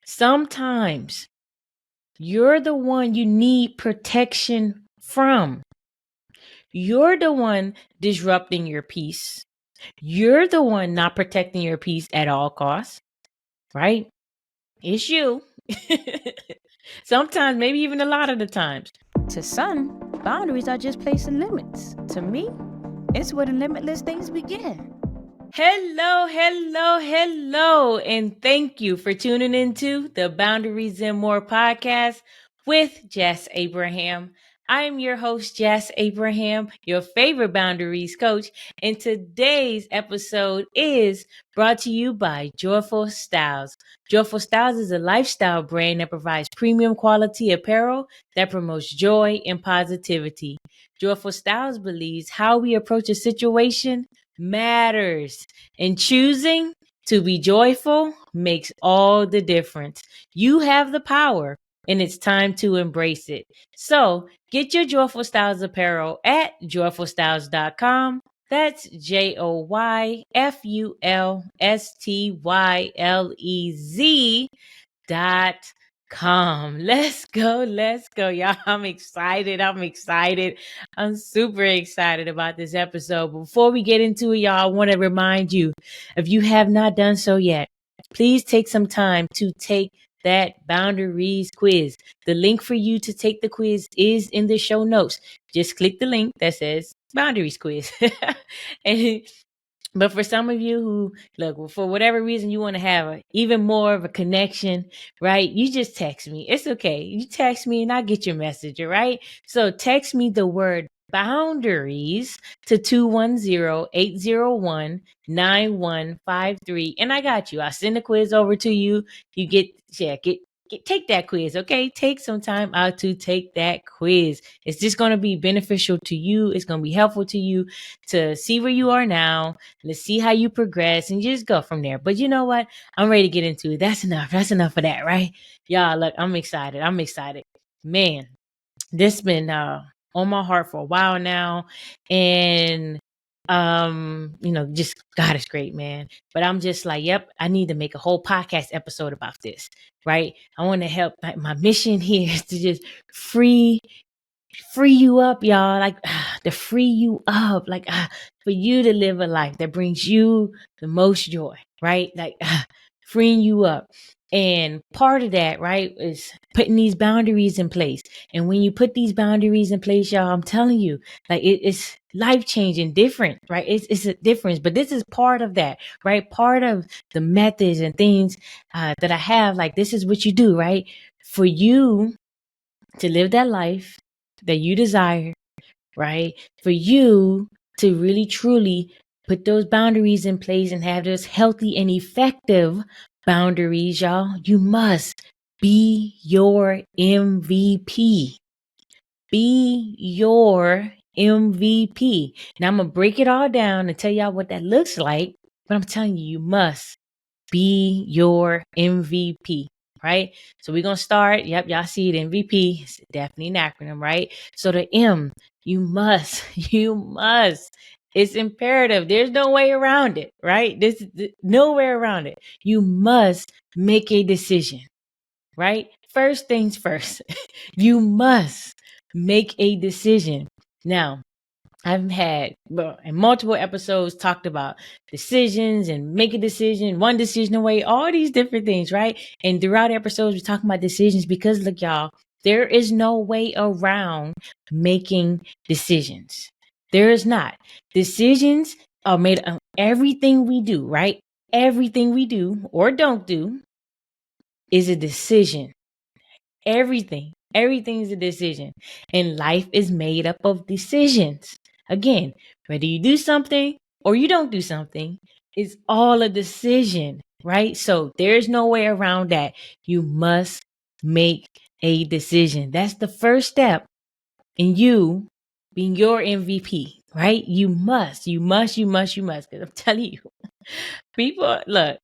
Sometimes you're the one you need protection from. You're the one disrupting your peace. You're the one not protecting your peace at all costs, right? It's you. Sometimes, maybe even a lot of the times. To some, boundaries are just placing limits. To me, it's where the limitless things begin. Hello, hello, hello, and thank you for tuning into the Boundaries and More podcast with Jess Abraham. I am your host, Jess Abraham, your favorite boundaries coach, and today's episode is brought to you by Joyful Styles. Joyful Styles is a lifestyle brand that provides premium quality apparel that promotes joy and positivity. Joyful Styles believes how we approach a situation matters, and choosing to be joyful makes all the difference. You have the power, and it's time to embrace it. So get your Joyful Styles apparel at joyfulstyles.com. That's JoyfulStylez.com. Let's go, y'all. I'm excited. I'm super excited about this episode. Before we get into it, y'all, I want to remind you, if you have not done so yet, please take some time to take that boundaries quiz. The link for you to take the quiz is in the show notes. Just click the link that says boundaries quiz. But for some of you who, look, for whatever reason you want to have even more of a connection, right? You just text me. It's okay. You text me and I'll get your message, all right? So text me the word boundaries to 210-801-9153. And I got you. I'll send the quiz over to you. You take that quiz, okay? Take some time out to take that quiz. It's just going to be beneficial to you. It's going to be helpful to you to see where you are now. Let's see how you progress and just go from there. But you know what? I'm ready to get into it. That's enough. That's enough of that, right? Y'all, look, I'm excited. Man, this been on my heart for a while now. And just God is great, man. But I'm just like, yep, I need to make a whole podcast episode about this, right? I want to help. My mission here is to just free you up, y'all. Like to free you up, like for you to live a life that brings you the most joy, right? Like freeing you up. And part of that, right, is putting these boundaries in place. And when you put these boundaries in place, y'all, I'm telling you, like it's life changing, different, right? It's a difference. But this is part of that, right? Part of the methods and things that I have. Like this is what you do, right? For you to live that life that you desire, right? For you to really truly put those boundaries in place and have those healthy and effective boundaries, y'all, you must be your MVP. Be your MVP. Now I'm going to break it all down and tell y'all what that looks like, but I'm telling you, you must be your MVP. Right? So we're going to start. Yep, y'all see it. MVP. It's definitely an acronym, right? So the M, you must. It's imperative. There's no way around it, right? Nowhere around it. You must make a decision, right? First things first. You must make a decision. Now, I've had in multiple episodes talked about decisions and make a decision, one decision away, all these different things, right? And throughout episodes, we're talking about decisions because look, y'all, there is no way around making decisions. There is not. Decisions are made on everything we do, right? Everything we do or don't do is a decision. Everything is a decision. And life is made up of decisions. Again, whether you do something or you don't do something, it's all a decision, right? So there's no way around that. You must make a decision. That's the first step in you being your MVP, right? You must. Because I'm telling you, people, look,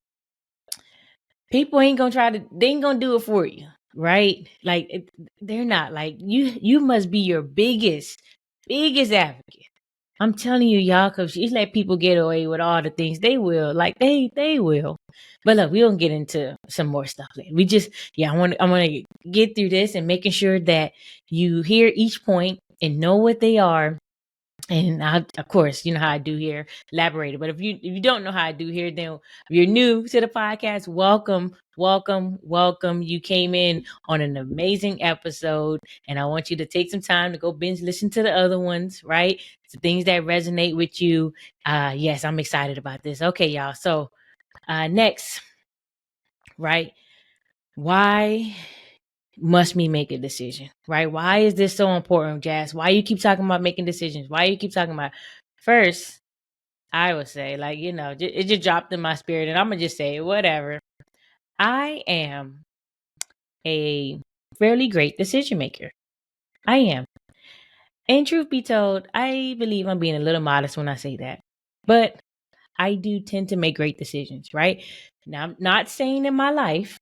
people ain't gonna they ain't gonna do it for you, right? Like they're not. Like you must be your biggest advocate, I'm telling you, y'all, because you let people get away with all the things they will. Like they will. But look, we don't get into some more stuff later. We just, I want to get through this and making sure that you hear each point and know what they are. And I, of course, you know how I do here, elaborate it. But if you don't know how I do here, then if you're new to the podcast, welcome, welcome, welcome. You came in on an amazing episode, and I want you to take some time to go binge listen to the other ones, right? The things that resonate with you. Yes, I'm excited about this. Okay, y'all. So next, right? Why must we make a decision, right? Why is this so important, Jazz? Why you keep talking about making decisions? Why you keep talking about first? I would say, like, it just dropped in my spirit, and I'm gonna just say whatever. I am a fairly great decision maker. I am. And truth be told, I believe I'm being a little modest when I say that. But I do tend to make great decisions, right? Now, I'm not saying in my life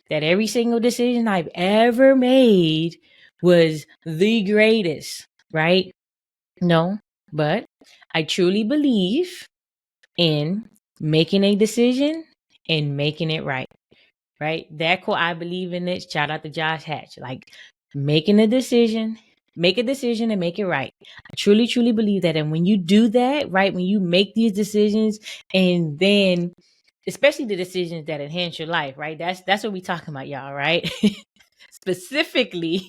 that every single decision I've ever made was the greatest, right? No, but I truly believe in making a decision and making it right. Right? That quote, I believe in it. Shout out to Josh Hatch. Like making a decision, make a decision and make it right. I truly, truly believe that. And when you do that, right, when you make these decisions and then especially the decisions that enhance your life, right? That's what we talking about, y'all, right? Specifically,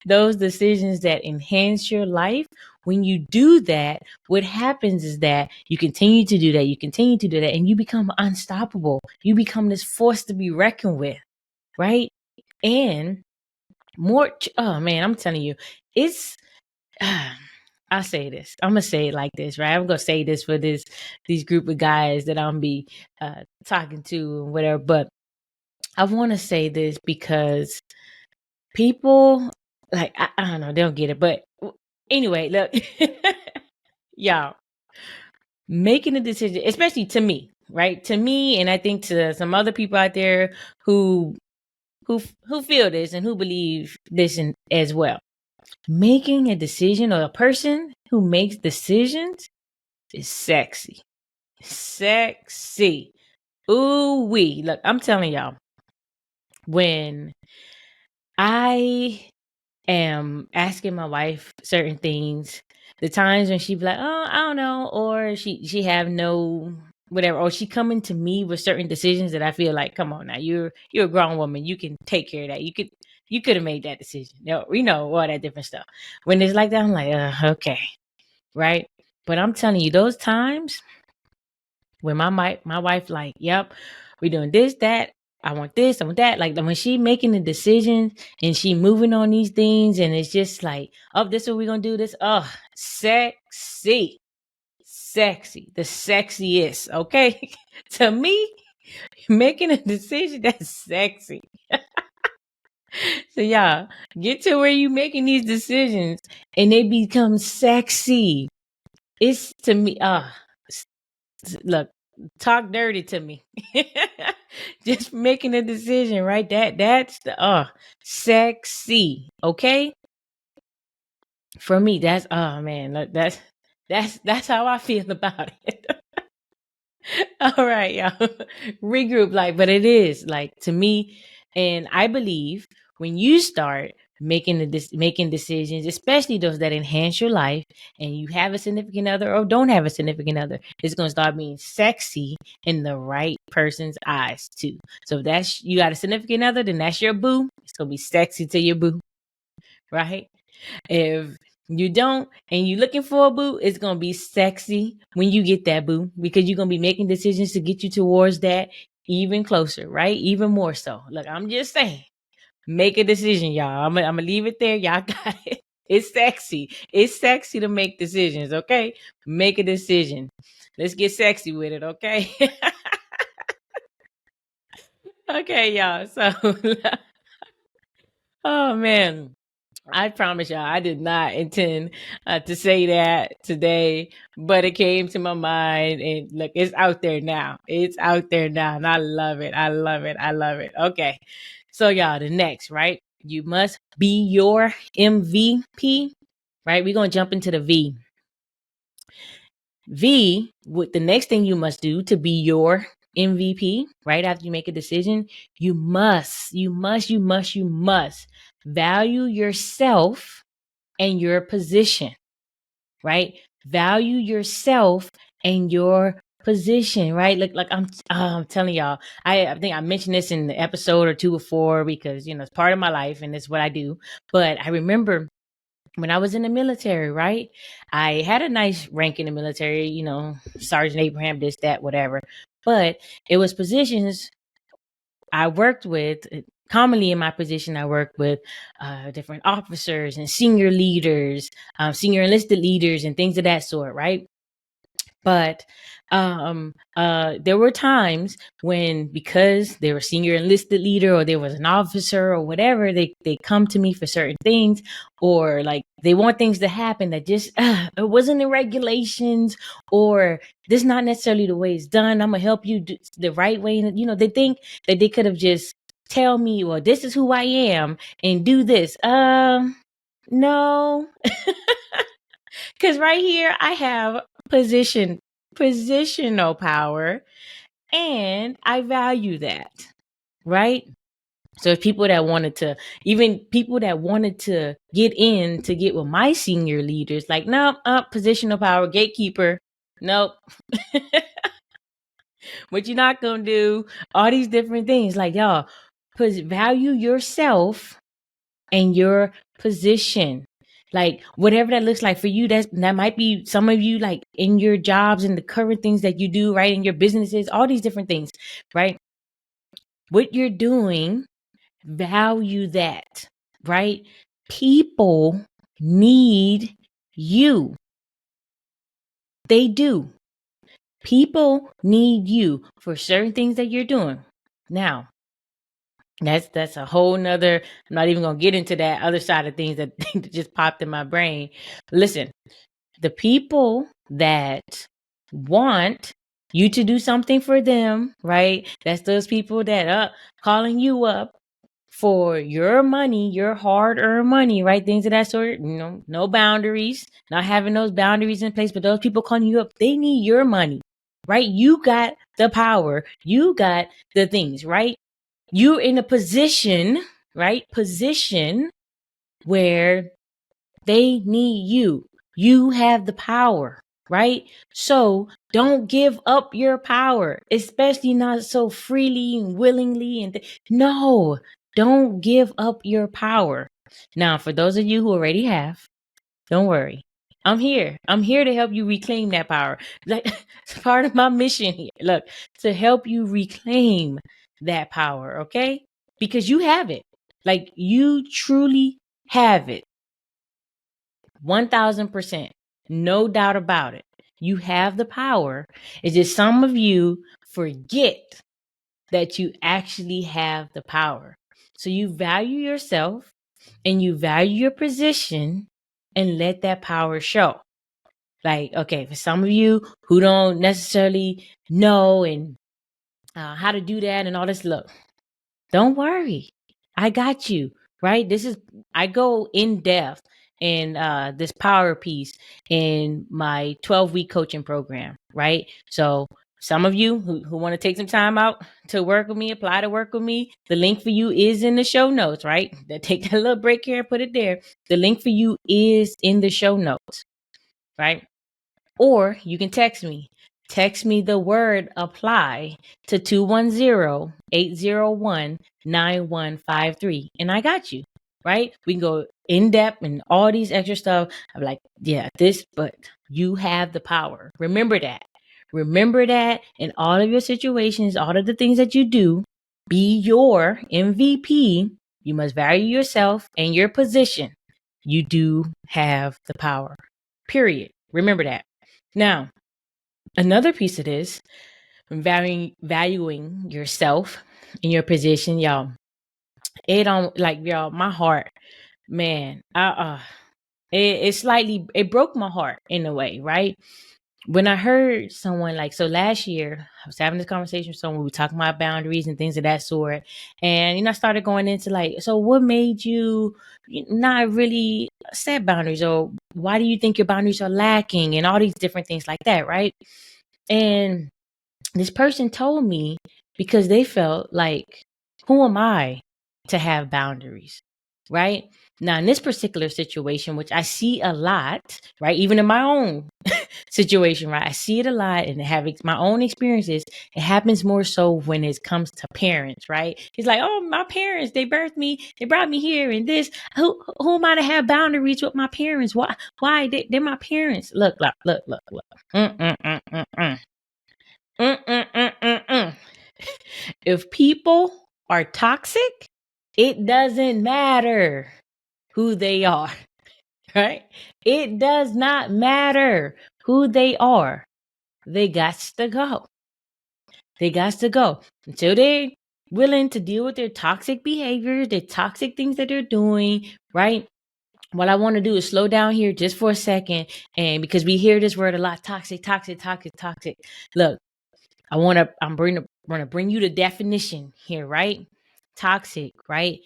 those decisions that enhance your life. When you do that, what happens is that you continue to do that, and you become unstoppable. You become this force to be reckoned with, right? And more, oh man, I'm telling you, it's, I'll say this. I'm gonna say it like this, right? I'm gonna say this for these group of guys that I'm be talking to and whatever. But I want to say this because people, like, I don't know, they don't get it. But anyway, look, y'all, making a decision, especially to me, right? To me, and I think to some other people out there who feel this and who believe this as well. Making a decision, or a person who makes decisions, is sexy. Sexy. Ooh wee. Look, I'm telling y'all, when I am asking my wife certain things, the times when she be like, oh, I don't know, or she have no whatever, or she coming to me with certain decisions that I feel like, come on now, you're a grown woman, you can take care of that. You could have made that decision. All that different stuff. When it's like that, I'm like, okay, right? But I'm telling you, those times when my wife like, yep, we doing this, that, I want this, I want that. Like when she making the decisions and she moving on these things, and it's just like, oh, this is what we're gonna do. This, sexy, sexy, the sexiest. Okay, to me, making a decision, that's sexy. So y'all, get to where you making these decisions and they become sexy. It's to me, look, talk dirty to me. Just making a decision, right? That's the sexy. Okay. For me, that's, oh man, that's how I feel about it. All right, y'all. Regroup, like, but it is like, to me, and I believe when you start making decisions, especially those that enhance your life, and you have a significant other or don't have a significant other, it's gonna start being sexy in the right person's eyes too. So if that's, you got a significant other, then that's your boo. It's gonna be sexy to your boo, right? If you don't and you're looking for a boo, it's gonna be sexy when you get that boo, because you're gonna be making decisions to get you towards that even closer, right? Even more so. Look, I'm just saying, make a decision, y'all. I'm gonna leave it there. Y'all got it. It's sexy. It's sexy to make decisions, okay? Make a decision. Let's get sexy with it, okay? Okay, y'all. So, oh man. I promise y'all, I did not intend to say that today, but it came to my mind, and look, it's out there now. It's out there now, and I love it. I love it. I love it. Okay, so y'all, the next, right? You must be your MVP, right? We're gonna jump into the V. V, what the next thing you must do to be your MVP, right after you make a decision, you must value yourself and your position, right? Value yourself and your position, right? Like I'm telling y'all, I think I mentioned this in the episode or two before because, it's part of my life and it's what I do. But I remember when I was in the military, right? I had a nice rank in the military, Sergeant Abraham, this, that, whatever. But it was positions I worked with. Commonly in my position, I worked with different officers and senior leaders, senior enlisted leaders, and things of that sort, right? But there were times when, because they were senior enlisted leader or there was an officer or whatever, they come to me for certain things, or like they want things to happen that just it wasn't in regulations, or this is not necessarily the way it's done. I'm gonna help you do the right way. And they think that they could have just tell me, well, this is who I am and do this. No, because right here I have positional power, and I value that, right? So if people that wanted to, even people that wanted to get with my senior leaders, like, nope, positional power, gatekeeper, nope. What you're not gonna do, all these different things, like, y'all, value yourself and your position. Like whatever that looks like for you, that might be some of you, like in your jobs and the current things that you do, right? In your businesses, all these different things, right? What you're doing, value that, right? People need you. They do. People need you for certain things that you're doing. Now, that's a whole nother, I'm not even gonna get into that other side of things that just popped in my brain. Listen, the people that want you to do something for them, right? That's those people that are calling you up for your money, your hard-earned money, right? Things of that sort. No boundaries, not having those boundaries in place. But those people calling you up, they need your money, right? You got the power. You got the things, right? You're in a position, right? Position where they need you. You have the power, right? So don't give up your power, especially not so freely and willingly. No, don't give up your power. Now, for those of you who already have, don't worry. I'm here. I'm here to help you reclaim that power. Like, it's part of my mission here. Look, to help you reclaim that power, okay? Because you have it. Like, you truly have it. 1000%. No doubt about it. You have the power. It's just some of you forget that you actually have the power. So you value yourself and you value your position and let that power show. Like, okay, for some of you who don't necessarily know and how to do that and all this, look, don't worry. I got you, right? I go in depth in this power piece in my 12-week coaching program, right? So some of you who want to take some time out to work with me, apply to work with me, the link for you is in the show notes, right? Take that little break here and put it there. The link for you is in the show notes, right? Or you can text me. Text me the word apply to 210-801-9153. And I got you, right? We can go in depth and all these extra stuff. I'm like, yeah, but you have the power. Remember that. Remember that in all of your situations, all of the things that you do, be your MVP. You must value yourself and your position. You do have the power. Period. Remember that. Now, another piece of this, valuing yourself in your position, y'all. It don't, like, y'all, my heart, man, it broke my heart in a way, right? when I heard someone like, so last year I was having this conversation with someone, we were talking about boundaries and things of that sort. And, I started going into like, so what made you not really set boundaries, or why do you think your boundaries are lacking, and all these different things like that, right? And this person told me, because they felt like, who am I to have boundaries? Right now, in this particular situation, which I see a lot, right, even in my own situation, right, I see it a lot, and having my own experiences, it happens more so when it comes to parents, right? It's like, oh, my parents, they birthed me, they brought me here, and this, who am I to have boundaries with my parents? Why they're my parents? Look. Mm-mm-mm-mm-mm. Mm-mm-mm-mm-mm. If people are toxic, it doesn't matter who they are, right? It does not matter who they are. They got to go. They got to go until they're willing to deal with their toxic behaviors, their toxic things that they're doing, right? What I want to do is slow down here just for a second. And because we hear this word a lot, toxic. Look, I'm going to bring you the definition here, right? Toxic, right?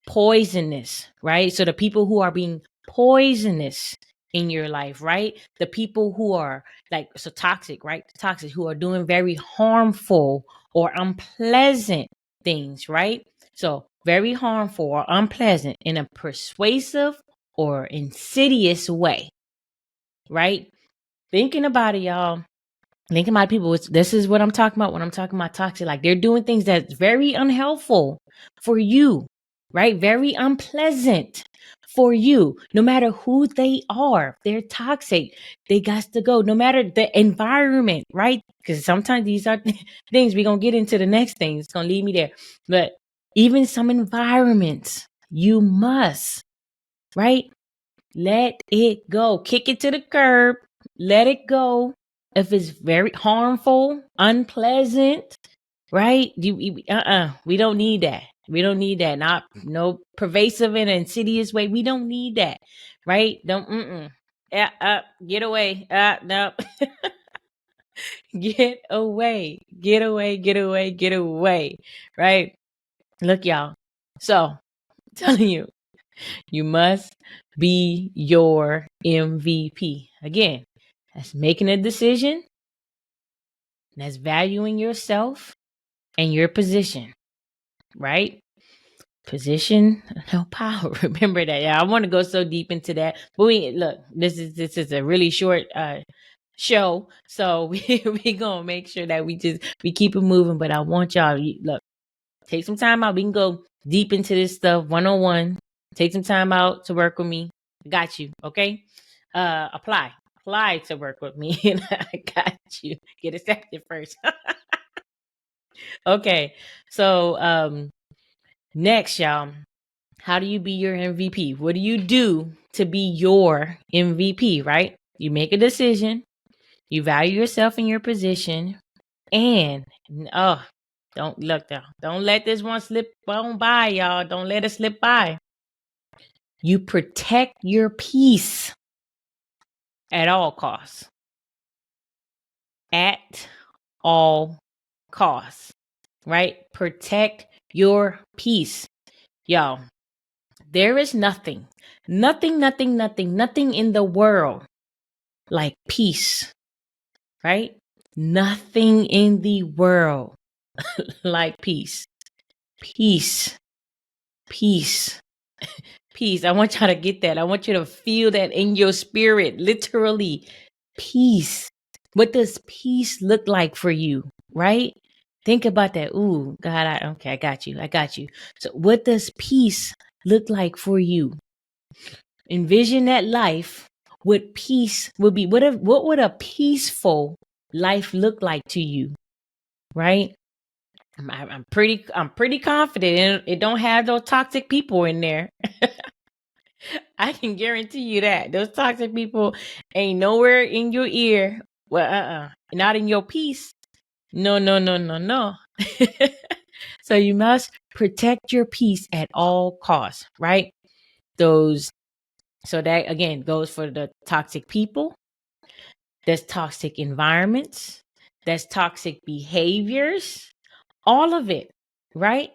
Poisonous, right? So the people who are being poisonous in your life, right? The people who are like, so toxic, right? Toxic, who are doing very harmful or unpleasant things, right? So very harmful or unpleasant in a persuasive or insidious way, right? Thinking about it, y'all. Thinking about people, this is what I'm talking about when I'm talking about toxic. Like, they're doing things that's very unhelpful for you, right? Very unpleasant for you. No matter who they are, they're toxic. They got to go. No matter the environment, right? Because sometimes these are things we're going to get into the next thing. It's going to lead me there. But even some environments, you must, right? Let it go. Kick it to the curb. Let it go. If it's very harmful, unpleasant, right? We don't need that. We don't need that. Not no pervasive and insidious way. We don't need that, right? Don't. Get away. No. Get away. Get away. Get away. Get away. Right? Look, y'all. So, I'm telling you, you must be your MVP. Again, that's making a decision. That's valuing yourself and your position, right? Position, no power. Remember that. Yeah, I want to go so deep into that. But look, this is a really short show. So we gonna make sure that we keep it moving. But I want y'all, look, take some time out. We can go deep into this stuff 101. Take some time out to work with me. Got you. Okay. Apply to work with me. And I got you. Get accepted first. Okay. So next, y'all, how do you be your MVP? What do you do to be your MVP, right? You make a decision, you value yourself in your position, and don't look though. Don't let this one slip on by, y'all. Don't let it slip by. You protect your peace at all costs. At all costs, right? Protect your peace. Y'all, there is nothing in the world like peace, right? Nothing in the world like peace. Peace. Peace. Peace. I want y'all to get that. I want you to feel that in your spirit, literally. Peace. What does peace look like for you, right? Think about that. Ooh, God, I got you. So what does peace look like for you? Envision that life. What peace would be. What would a peaceful life look like to you, right? I'm pretty confident it don't have those toxic people in there. I can guarantee you that those toxic people ain't nowhere in your ear. Well, not in your peace. No. So you must protect your peace at all costs, right? So that again goes for the toxic people. That's toxic environments. That's toxic behaviors. All of it, right?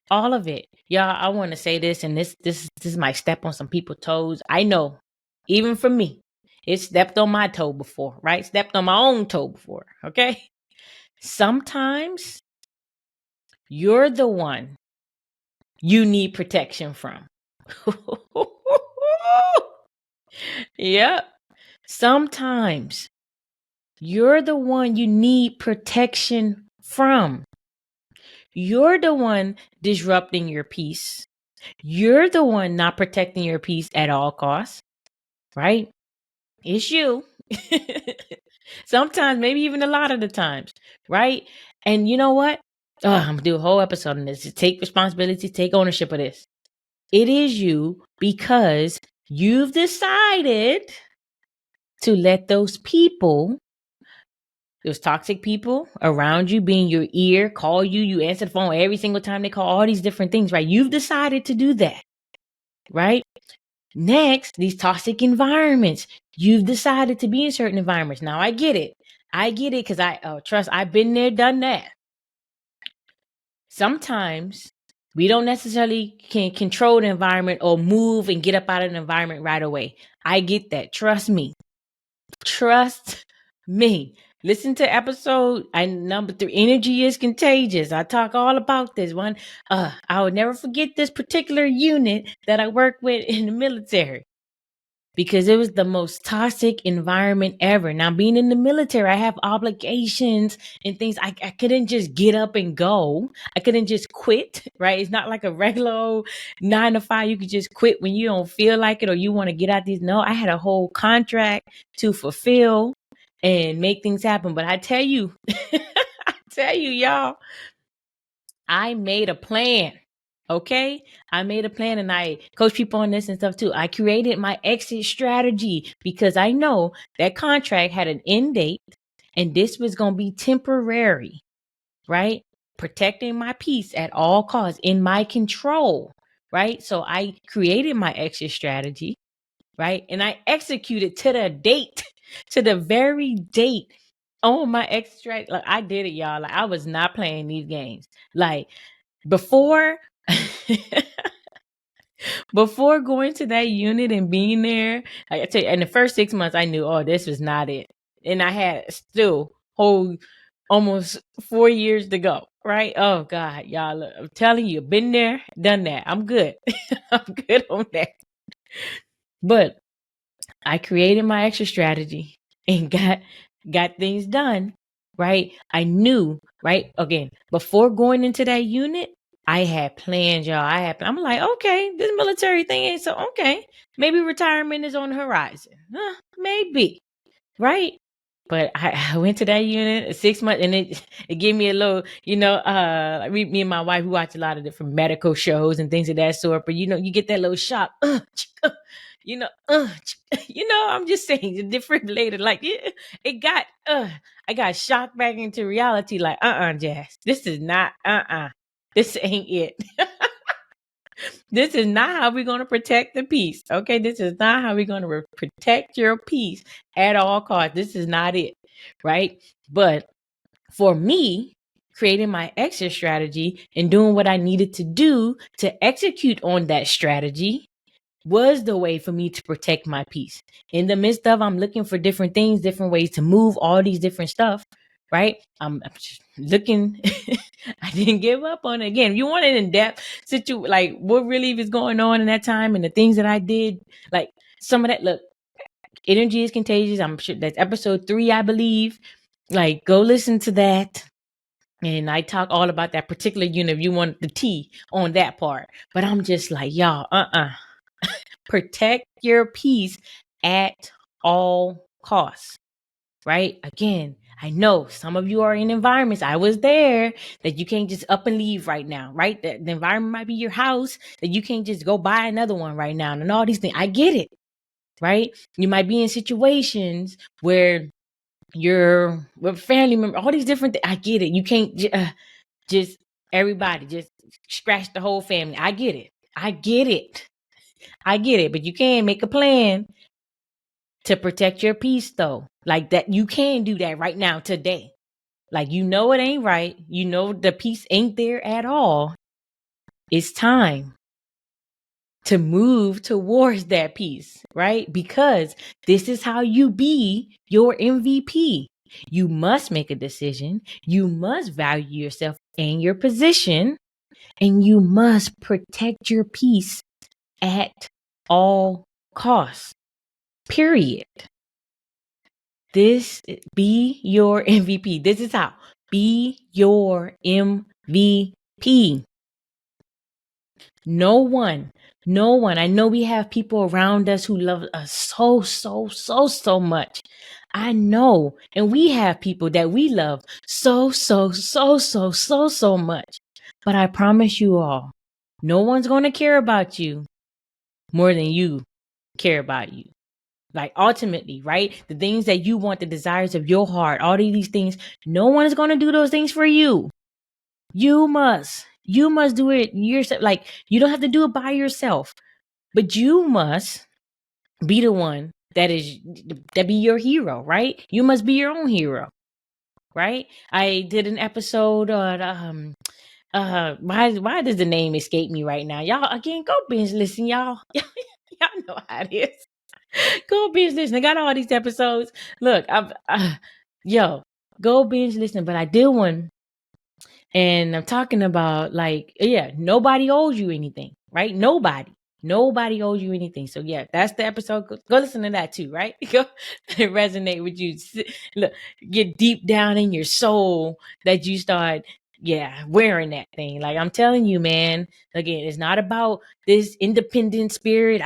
All of it. Y'all, I want to say this, and this might step on some people's toes. I know, even for me, it stepped on my toe before, right? Stepped on my own toe before, okay? Sometimes you're the one you need protection from. Yep. Sometimes you're the one you need protection from. You're the one disrupting your peace. You're the one not protecting your peace at all costs, right? It's you. Sometimes, maybe even a lot of the times, right? And you know what? Oh, I'm gonna do a whole episode on this. Take responsibility, take ownership of this. It is you because you've decided to let those people, those toxic people around you, be in your ear, call you, you answer the phone every single time they call, all these different things, right? You've decided to do that, right? Next, these toxic environments. You've decided to be in certain environments. Now, I get it. I get it because I've been there, done that. Sometimes we don't necessarily can control the environment or move and get up out of the environment right away. I get that. Trust me. Trust me. Listen to episode number 3. Energy is contagious. I talk all about this one. I will never forget this particular unit that I worked with in the military, because it was the most toxic environment ever. Now, being in the military, I have obligations and things. I couldn't just get up and go. I couldn't just quit, right? It's not like a regular old 9 to 5. You could just quit when you don't feel like it or you want to get out these. No, I had a whole contract to fulfill and make things happen. But I tell you, y'all, I made a plan. Okay. I made a plan and I coach people on this and stuff too. I created my exit strategy because I know that contract had an end date and this was going to be temporary, right? Protecting my peace at all costs, in my control, right? So I created my exit strategy, right? And I executed to the date, to the very date on my exit strategy. Like, I did it, y'all. Like, I was not playing these games. Like, before before going to that unit and being there, like I tell you, in the first 6 months, I knew, oh, this was not it. And I had still whole almost 4 years to go, right? Oh God, y'all, look, I'm telling you, been there, done that. I'm good. I'm good on that. But I created my extra strategy and got things done, right? I knew, right? Again, before going into that unit, I had plans, y'all. I'm like, okay, this military thing ain't so okay. Maybe retirement is on the horizon. Maybe, right? But I went to that unit 6 months, and it gave me a little, me and my wife, we watch a lot of different medical shows and things of that sort. But you get that little shock, you know, I'm just saying, the defibrillator, like, it got, I got shocked back into reality, like, Jazz, this is not, this ain't it. This is not how we're going to protect the peace. Okay. This is not how we're going to protect your peace at all costs. This is not it. Right. But for me, creating my exit strategy and doing what I needed to do to execute on that strategy was the way for me to protect my peace. In the midst of, I'm looking for different things, different ways to move, all these different stuff, right? I'm just looking. I didn't give up on it. Again, if you want an in-depth situation, like what really was going on in that time and the things that I did, like some of that, look, energy is contagious. I'm sure that's episode 3, I believe. Like, go listen to that. And I talk all about that particular unit if you want the tea on that part. But I'm just like, y'all, protect your peace at all costs, right? Again, I know some of you are in environments, I was there, that you can't just up and leave right now, right? The environment might be your house, that you can't just go buy another one right now and all these things. I get it, right? You might be in situations where you're with family member, all these different things. I get it. You can't just everybody just scratch the whole family. I get it. But you can make a plan to protect your peace though. Like that, you can do that right now today. Like, you know, it ain't right. You know, the peace ain't there at all. It's time to move towards that peace, right? Because this is how you be your MVP. You must make a decision. You must value yourself and your position, and you must protect your peace at all costs. Period. This be your MVP. This is how. Be your MVP. No one. I know we have people around us who love us so much. I know. And we have people that we love so much. But I promise you all, no one's going to care about you more than you care about you. Like, ultimately, right? The things that you want, the desires of your heart, all of these things, no one is going to do those things for you. You must do it yourself. Like, you don't have to do it by yourself, but you must be the one that be your hero, right? You must be your own hero, right? I did an episode on why does the name escape me right now? Y'all, again, go binge listen, y'all. Y'all know how it is. Go binge listen. I got all these episodes. Look, go binge listen. But I did one, and I'm talking about, like, yeah, nobody owes you anything, right? Nobody owes you anything. So yeah, that's the episode. Go listen to that too, right? Go resonate with you. Look, get deep down in your soul that you start, wearing that thing. Like, I'm telling you, man, again, it's not about this independent spirit.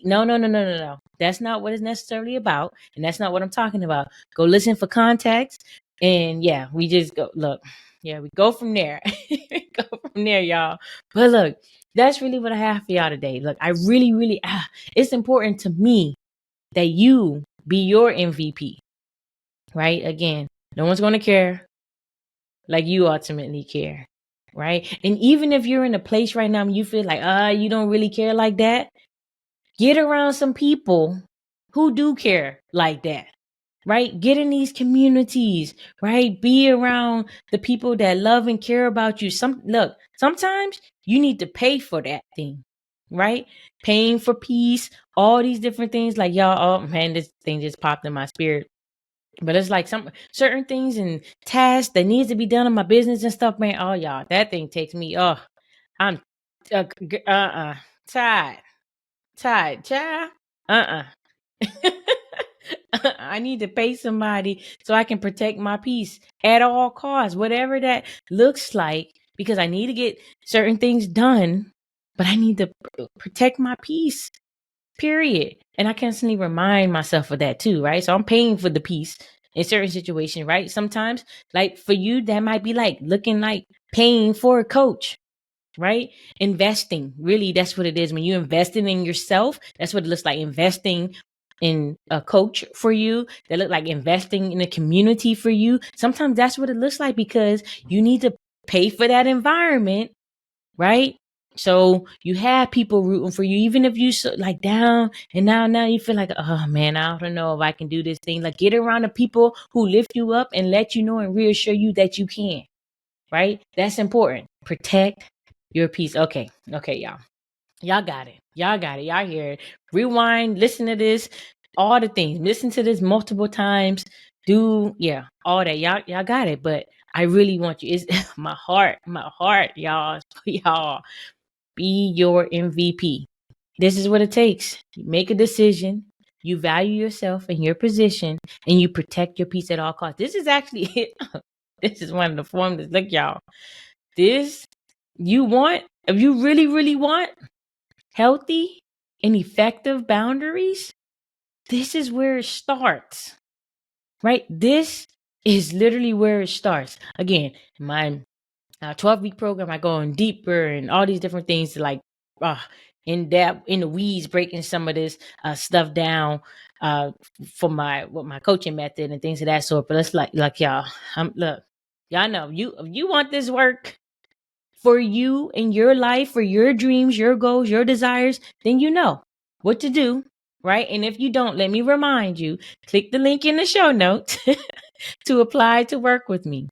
No. That's not what it's necessarily about. And that's not what I'm talking about. Go listen for context. And yeah, we just go, look, yeah, we go from there. Go from there, y'all. But look, that's really what I have for y'all today. Look, I really, it's important to me that you be your MVP, right? Again, no one's going to care like you ultimately care, right? And even if you're in a place right now and you feel like, you don't really care like that, get around some people who do care like that, right? Get in these communities, right? Be around the people that love and care about you. Sometimes you need to pay for that thing, right? Paying for peace, all these different things. Like, y'all, oh man, this thing just popped in my spirit. But it's like some certain things and tasks that needs to be done in my business and stuff, man. Oh, y'all, that thing takes me. Oh, I'm tired, child. I need to pay somebody so I can protect my peace at all costs, whatever that looks like, because I need to get certain things done, but I need to protect my peace, period. And I constantly remind myself of that too, right? So I'm paying for the peace in certain situations, right? Sometimes, like for you, that might be like looking like paying for a coach, right? Investing, really, that's what it is. When you're investing in yourself, that's what it looks like. Investing in a coach for you, that look like investing in a community for you. Sometimes that's what it looks like, because you need to pay for that environment, right? So you have people rooting for you, even if you like down and now you feel like, oh man, I don't know if I can do this thing. Like, get around the people who lift you up and let you know and reassure you that you can, right? That's important. Protect your peace. Okay, y'all. Y'all got it. Y'all hear it. Rewind, listen to this, all the things. Listen to this multiple times. All that. Y'all got it. But I really want you. It's my heart, y'all. Y'all be your MVP. This is what it takes. You make a decision. You value yourself and your position, and you protect your peace at all costs. This is actually it. This is one of the formulas. Look, y'all. This you want, if you really want healthy and effective boundaries, this is where it starts, right? This is literally where it starts. Again, my 12-week program, I go in deeper and all these different things to like in depth, in the weeds, breaking some of this stuff down for my coaching method and things of that sort. But it's like y'all, look, y'all know, if you want this work for you in your life, for your dreams, your goals, your desires, then you know what to do, right? And if you don't, let me remind you, click the link in the show notes to apply to work with me.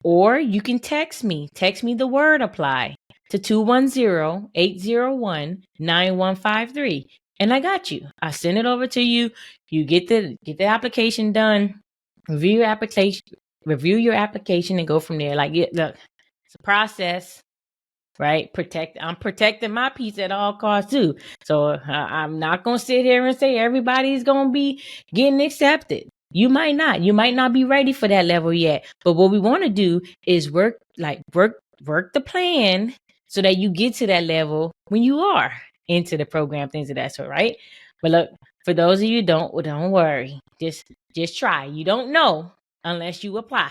Or you can text me the word apply to 210-801-9153. And I got you. I send it over to you. You get the application done, review your application and go from there. Like, look, it's a process, right? I'm protecting my peace at all costs too. So I'm not going to sit here and say everybody's going to be getting accepted. You might not be ready for that level yet. But what we want to do is work the plan so that you get to that level when you are into the program, things of that sort, right? But look, for those of you don't worry. Just try. You don't know unless you apply.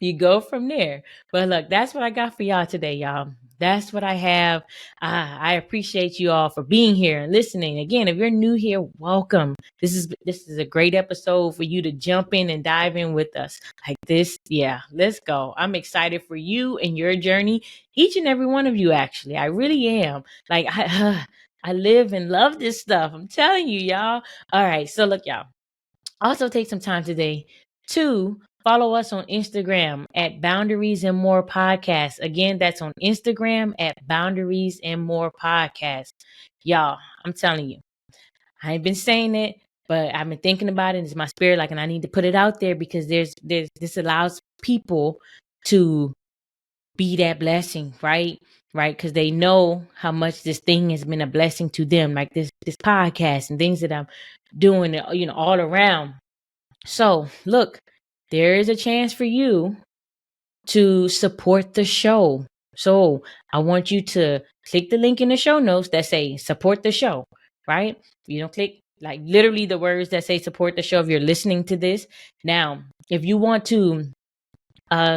You go from there. But look, that's what I got for y'all today, y'all. That's what I have. I appreciate you all for being here and listening. Again, if you're new here, welcome. This is a great episode for you to jump in and dive in with us. Like this, yeah, let's go. I'm excited for you and your journey. Each and every one of you, actually. I really am. Like, I live and love this stuff. I'm telling you, y'all. All right, so look, y'all. Also take some time today to follow us on Instagram at Boundaries and More Podcast. Again, that's on Instagram at Boundaries and More Podcast. Y'all, I'm telling you, I ain't been saying it, but I've been thinking about it. It's my spirit, and I need to put it out there because this allows people to be that blessing, right? Right, because they know how much this thing has been a blessing to them, like this podcast and things that I'm doing, all around. So, look, there is a chance for you to support the show. So, I want you to click the link in the show notes that say support the show, right? You don't click like literally the words that say support the show if you're listening to this. Now, if you want to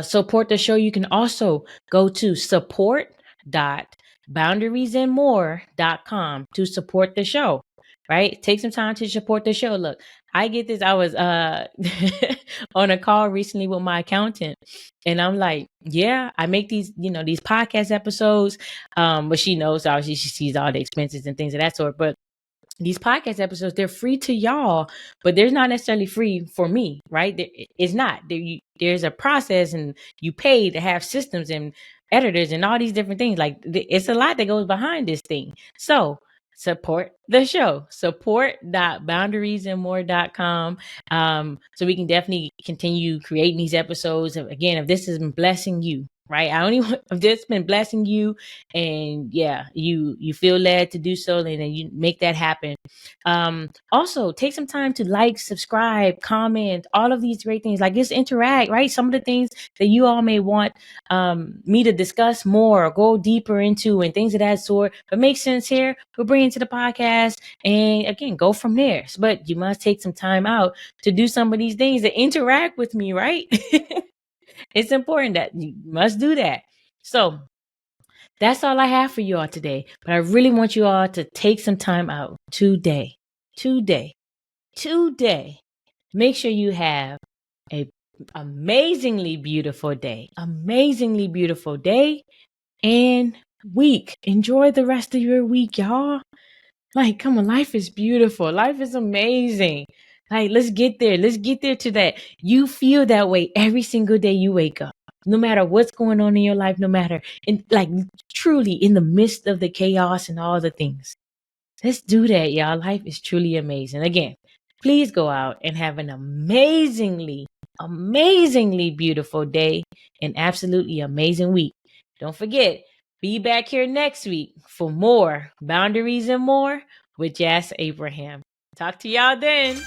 support the show, you can also go to support.boundariesandmore.com to support the show, right? Take some time to support the show. Look, I get this. I was on a call recently with my accountant, and I'm like, yeah, I make these podcast episodes, but she knows, obviously she sees all the expenses and things of that sort, but these podcast episodes, they're free to y'all, but they're not necessarily free for me, right? It's not. There's a process, and you pay to have systems and editors and all these different things. Like, it's a lot that goes behind this thing. So support the show. Support.boundariesandmore.com. So we can definitely continue creating these episodes. Again, if this has been blessing you, right? If this has been blessing you, and yeah, you feel led to do so, and then you make that happen. Also take some time to like, subscribe, comment, all of these great things. Like, just interact, right? Some of the things that you all may want me to discuss more or go deeper into and things of that sort, but makes sense here, we'll bring it to the podcast, and again, go from there. But you must take some time out to do some of these things, to interact with me, right? It's important that you must do that. So that's all I have for you all today. But I really want you all to take some time out today. Make sure you have a amazingly beautiful day and week. Enjoy the rest of your week, y'all. Like, come on, life is beautiful. Life is amazing. Like, let's get there to that. You feel that way every single day you wake up. No matter what's going on in your life, no matter, and like, truly in the midst of the chaos and all the things. Let's do that, y'all. Life is truly amazing. Again, please go out and have an amazingly beautiful day and absolutely amazing week. Don't forget, be back here next week for more Boundaries and More with Jas Abraham. Talk to y'all then.